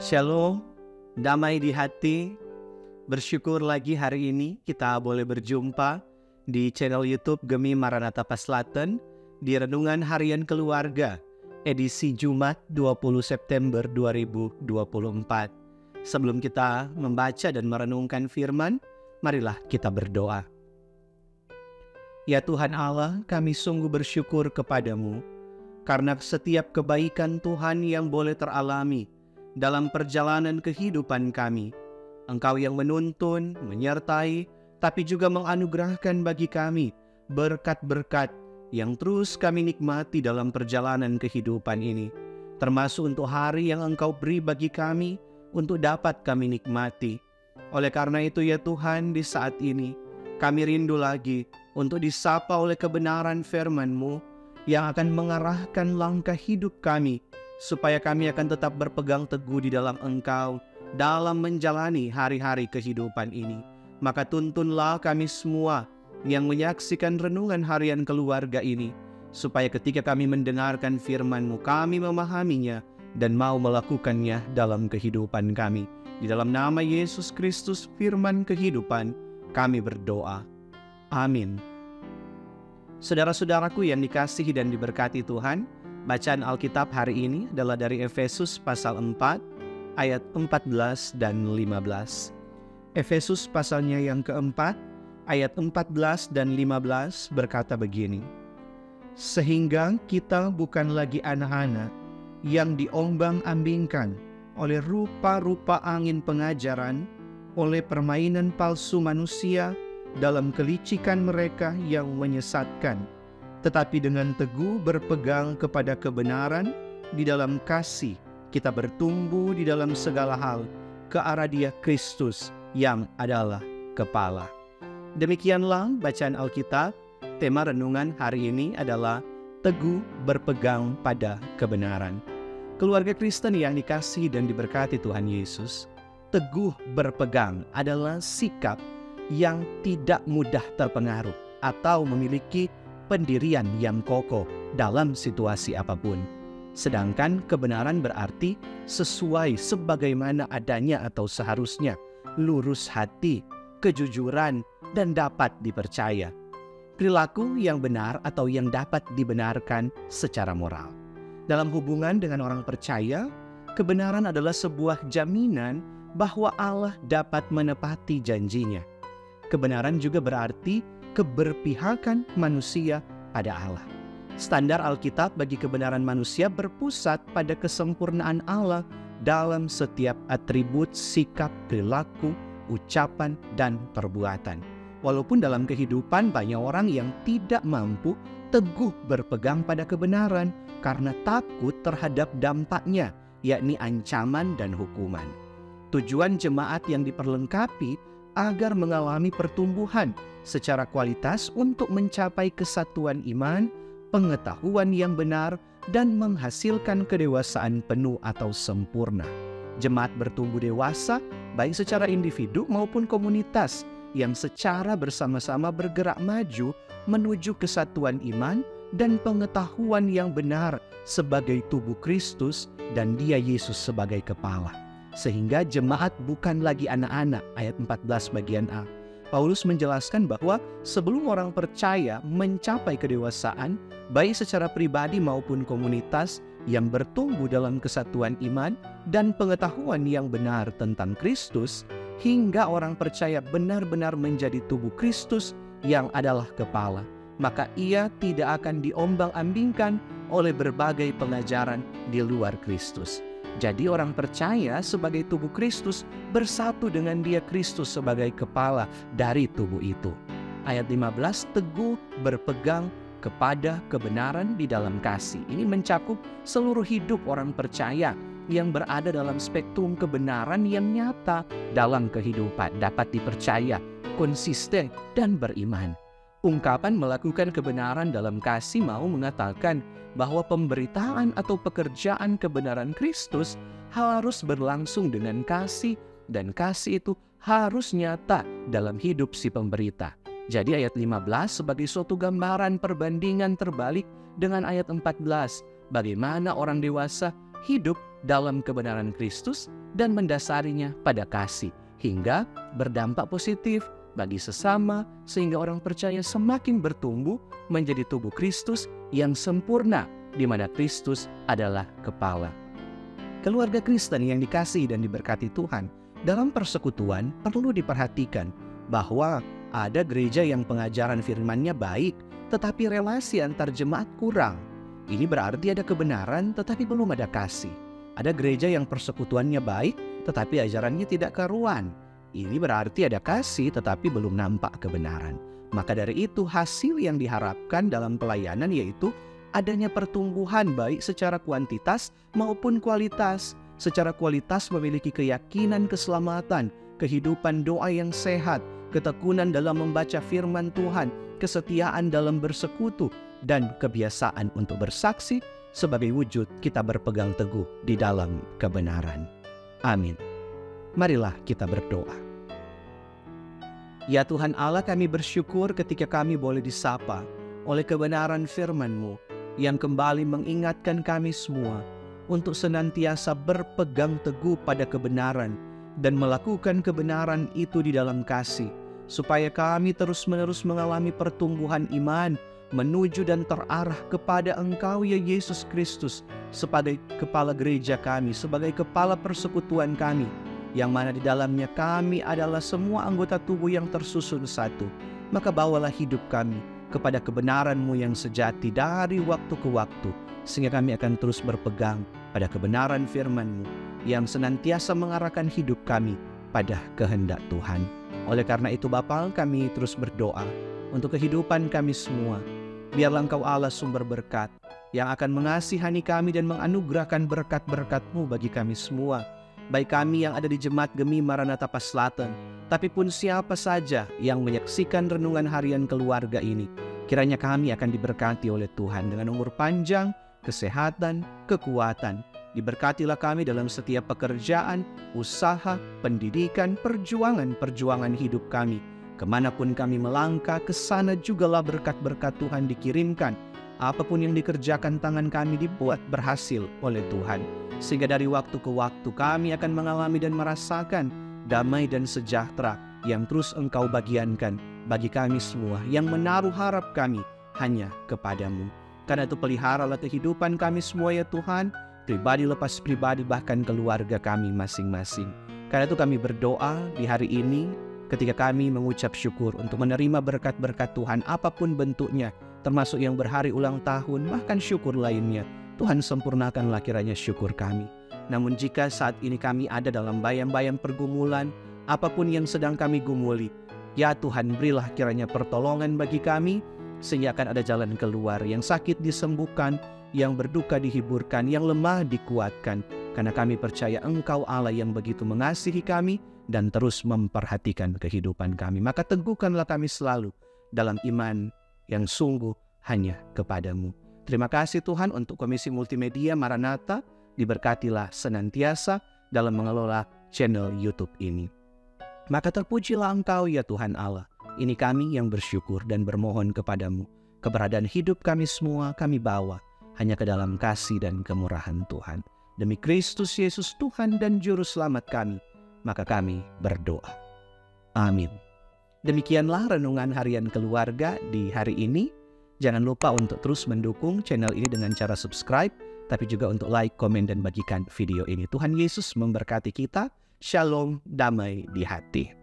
Shalom, damai di hati. Bersyukur lagi hari ini kita boleh berjumpa di channel YouTube Gemi Maranatha Paslaten di Renungan Harian Keluarga, edisi Jumat 20 September 2024. Sebelum kita membaca dan merenungkan firman, marilah kita berdoa. Ya Tuhan Allah, kami sungguh bersyukur kepadamu karena setiap kebaikan Tuhan yang boleh teralami dalam perjalanan kehidupan kami. Engkau yang menuntun, menyertai, tapi juga menganugerahkan bagi kami berkat-berkat yang terus kami nikmati dalam perjalanan kehidupan ini. Termasuk untuk hari yang Engkau beri bagi kami untuk dapat kami nikmati. Oleh karena itu ya Tuhan, di saat ini kami rindu lagi untuk disapa oleh kebenaran firman-Mu yang akan mengarahkan langkah hidup kami, supaya kami akan tetap berpegang teguh di dalam Engkau dalam menjalani hari-hari kehidupan ini. Maka tuntunlah kami semua yang menyaksikan renungan harian keluarga ini, supaya ketika kami mendengarkan firman-Mu, kami memahaminya dan mau melakukannya dalam kehidupan kami. Di dalam nama Yesus Kristus, firman kehidupan, kami berdoa. Amin. Saudara-saudaraku yang dikasihi dan diberkati Tuhan, bacaan Alkitab hari ini adalah dari Efesus pasal 4 ayat 14 dan 15. Efesus pasalnya yang keempat ayat 14 dan 15 berkata begini: Sehingga kita bukan lagi anak-anak yang diombang-ambingkan oleh rupa-rupa angin pengajaran, oleh permainan palsu manusia dalam kelicikan mereka yang menyesatkan, tetapi dengan teguh berpegang kepada kebenaran di dalam kasih, kita bertumbuh di dalam segala hal ke arah Dia Kristus yang adalah kepala. Demikianlah bacaan Alkitab. Tema renungan hari ini adalah teguh berpegang pada kebenaran. Keluarga Kristen yang dikasihi dan diberkati Tuhan Yesus, teguh berpegang adalah sikap yang tidak mudah terpengaruh atau memiliki pendirian yang kokoh dalam situasi apapun. Sedangkan kebenaran berarti sesuai sebagaimana adanya atau seharusnya, lurus hati, kejujuran, dan dapat dipercaya. Perilaku yang benar atau yang dapat dibenarkan secara moral. Dalam hubungan dengan orang percaya, kebenaran adalah sebuah jaminan bahwa Allah dapat menepati janjinya. Kebenaran juga berarti keberpihakan manusia pada Allah. Standar Alkitab bagi kebenaran manusia berpusat pada kesempurnaan Allah dalam setiap atribut, sikap, perilaku, ucapan, dan perbuatan. Walaupun dalam kehidupan banyak orang yang tidak mampu teguh berpegang pada kebenaran karena takut terhadap dampaknya, yakni ancaman dan hukuman. Tujuan jemaat yang diperlengkapi agar mengalami pertumbuhan secara kualitas untuk mencapai kesatuan iman, pengetahuan yang benar, dan menghasilkan kedewasaan penuh atau sempurna. Jemaat bertumbuh dewasa baik secara individu maupun komunitas yang secara bersama-sama bergerak maju menuju kesatuan iman dan pengetahuan yang benar sebagai tubuh Kristus dan Dia Yesus sebagai kepala. Sehingga jemaat bukan lagi anak-anak, ayat 14 bagian A. Paulus menjelaskan bahwa sebelum orang percaya mencapai kedewasaan, baik secara pribadi maupun komunitas yang bertumbuh dalam kesatuan iman dan pengetahuan yang benar tentang Kristus, hingga orang percaya benar-benar menjadi tubuh Kristus yang adalah kepala, maka ia tidak akan diombang-ambingkan oleh berbagai pengajaran di luar Kristus. Jadi orang percaya sebagai tubuh Kristus bersatu dengan Dia Kristus sebagai kepala dari tubuh itu. Ayat 15, teguh berpegang kepada kebenaran di dalam kasih. Ini mencakup seluruh hidup orang percaya yang berada dalam spektrum kebenaran yang nyata dalam kehidupan, dapat dipercaya, konsisten, dan beriman. Ungkapan melakukan kebenaran dalam kasih mau mengatakan bahwa pemberitaan atau pekerjaan kebenaran Kristus harus berlangsung dengan kasih, dan kasih itu harus nyata dalam hidup si pemberita. Jadi ayat 15 sebagai suatu gambaran perbandingan terbalik dengan ayat 14. Bagaimana orang dewasa hidup dalam kebenaran Kristus dan mendasarinya pada kasih, hingga berdampak positif bagi sesama, sehingga orang percaya semakin bertumbuh menjadi tubuh Kristus yang sempurna, di mana Kristus adalah kepala. Keluarga Kristen yang dikasihi dan diberkati Tuhan, dalam persekutuan perlu diperhatikan bahwa ada gereja yang pengajaran firman-Nya baik, tetapi relasi antar jemaat kurang. Ini berarti ada kebenaran tetapi belum ada kasih. Ada gereja yang persekutuannya baik, tetapi ajarannya tidak karuan. Ini berarti ada kasih tetapi belum nampak kebenaran. Maka dari itu hasil yang diharapkan dalam pelayanan yaitu adanya pertumbuhan baik secara kuantitas maupun kualitas. Secara kualitas memiliki keyakinan keselamatan, kehidupan doa yang sehat, ketekunan dalam membaca firman Tuhan, kesetiaan dalam bersekutu, dan kebiasaan untuk bersaksi sebagai wujud kita berpegang teguh di dalam kebenaran. Amin. Marilah kita berdoa. Ya Tuhan Allah, kami bersyukur ketika kami boleh disapa oleh kebenaran firman-Mu yang kembali mengingatkan kami semua untuk senantiasa berpegang teguh pada kebenaran dan melakukan kebenaran itu di dalam kasih, supaya kami terus-menerus mengalami pertumbuhan iman menuju dan terarah kepada Engkau ya Yesus Kristus sebagai kepala gereja kami, sebagai kepala persekutuan kami, yang mana di dalamnya kami adalah semua anggota tubuh yang tersusun satu. Maka bawalah hidup kami kepada kebenaran-Mu yang sejati dari waktu ke waktu, sehingga kami akan terus berpegang pada kebenaran firman-Mu yang senantiasa mengarahkan hidup kami pada kehendak Tuhan. Oleh karena itu Bapa, kami terus berdoa untuk kehidupan kami semua. Biarlah Engkau Allah sumber berkat yang akan mengasihani kami dan menganugerahkan berkat-berkat-Mu bagi kami semua. Baik kami yang ada di Jemaat Gemi Maranatha Paslaten, tapi pun siapa saja yang menyaksikan renungan harian keluarga ini. Kiranya kami akan diberkati oleh Tuhan dengan umur panjang, kesehatan, kekuatan. Diberkatilah kami dalam setiap pekerjaan, usaha, pendidikan, perjuangan hidup kami. Kemanapun kami melangkah, ke sana jugalah berkat-berkat Tuhan dikirimkan. Apapun yang dikerjakan tangan kami dibuat berhasil oleh Tuhan. Sehingga dari waktu ke waktu kami akan mengalami dan merasakan damai dan sejahtera yang terus Engkau bagiankan bagi kami semua yang menaruh harap kami hanya kepada-Mu. Karena itu peliharalah kehidupan kami semua ya Tuhan, pribadi lepas pribadi, bahkan keluarga kami masing-masing. Karena itu kami berdoa di hari ini, ketika kami mengucap syukur untuk menerima berkat-berkat Tuhan apapun bentuknya, termasuk yang berhari ulang tahun, bahkan syukur lainnya. Tuhan sempurnakanlah kiranya syukur kami. Namun jika saat ini kami ada dalam bayang-bayang pergumulan, apapun yang sedang kami gumuli, ya Tuhan berilah kiranya pertolongan bagi kami, sehingga akan ada jalan keluar, yang sakit disembuhkan, yang berduka dihiburkan, yang lemah dikuatkan. Karena kami percaya Engkau Allah yang begitu mengasihi kami dan terus memperhatikan kehidupan kami. Maka teguhkanlah kami selalu dalam iman yang sungguh hanya kepada-Mu. Terima kasih Tuhan untuk Komisi Multimedia Maranatha, diberkatilah senantiasa dalam mengelola channel YouTube ini. Maka terpujilah Engkau ya Tuhan Allah. Ini kami yang bersyukur dan bermohon kepada-Mu. Keberadaan hidup kami semua kami bawa hanya ke dalam kasih dan kemurahan Tuhan. Demi Kristus Yesus Tuhan dan Juru Selamat kami, maka kami berdoa. Amin. Demikianlah renungan harian keluarga di hari ini. Jangan lupa untuk terus mendukung channel ini dengan cara subscribe, tapi juga untuk like, komen, dan bagikan video ini. Tuhan Yesus memberkati kita. Shalom, damai di hati.